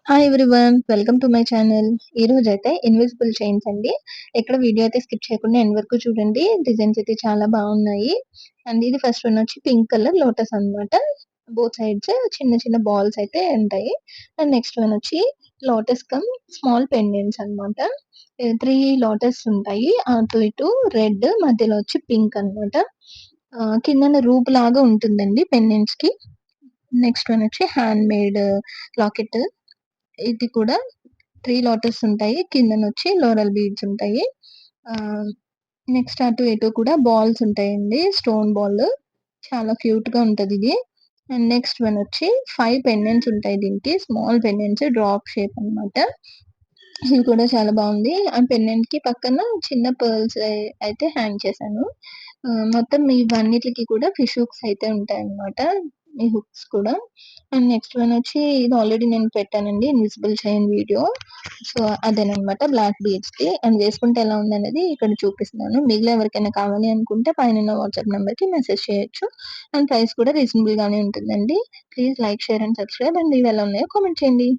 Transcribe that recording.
Hi everyone. Welcome to my channel. ఈరోజైతే invisible chains అండి. ఎక్కడ వీడియో అయితే స్కిప్ చేయకుండా ఎండ్ వరకు చూడండి. డిజైన్స్ అయితే చాలా బాగున్నాయి. అండ్ ఇది ఫస్ట్ వన్ వచ్చి పింక్ కలర్ లోటస్ అన్నమాట. బోత్ సైడ్స్ చిన్న చిన్న బాల్స్ అయితే ఉంటాయి. అండ్ నెక్స్ట్ వన్ వచ్చి లోటస్ కమ్ స్మాల్ పెండెంట్స్ అన్నమాట. 3 లోటస్ ఉంటాయి. అటు ఇటు రెడ్ మధ్యలో వచ్చి పింక్ అన్నమాట. కిందన రూప్ లాగా ఉంటుందండి పెండెంట్స్ కి. నెక్స్ట్ వన్ వచ్చి హ్యాండ్ మేడ్ లాకెట్. ఇది కూడా 3 లోటస్ ఉంటాయి. కిందనొచ్చి లోరల్ బీడ్స్ ఉంటాయి. ఆహ్, నెక్స్ట్ అటు ఇటు కూడా బాల్స్ ఉంటాయండి. Stone ball. చాలా క్యూట్‌గా ఉంటదిది. అండ్ నెక్స్ట్ వన్ వచ్చి 5 పెండెంట్స్ ఉంటాయి దీనికి. స్మాల్ పెండెంట్స్ డ్రాప్ షేప్ అన్నమాట. ఇది కూడా చాలా బావుంది. ఆ పెండెంట్‌కి పక్కన చిన్న పర్ల్స్ అయితే హ్యాంగ్ చేశాను. మొత్తం ఇవన్నిట్లికి కూడా ఫిష్ హుక్స్ అయితే ఉంటాయన్నమాట. ఈ హుక్స్ కూడా. అండ్ నెక్స్ట్ వన్ వచ్చి ఇది ఆల్రెడీ నేను పెట్టానండి ఇన్విజిబుల్ చైన్ వీడియో. సో, అదేనన్నమాట బ్లాక్ బీడ్స్‌ది. అండ్ వేసుకుంటే ఎలా ఉందనేది ఇక్కడ చూపిస్తున్నాను. మీలో ఎవరికైనా కావాలి అనుకుంటే పైనున్న వాట్సాప్ నంబర్‌కి మెసేజ్ చేయొచ్చు. అండ్ ప్రైస్ కూడా రీజనబుల్ గానే ఉంటుందండి. Please like, share and subscribe. And ఇవి ఎలా ఉన్నాయో కామెంట్ చేయండి.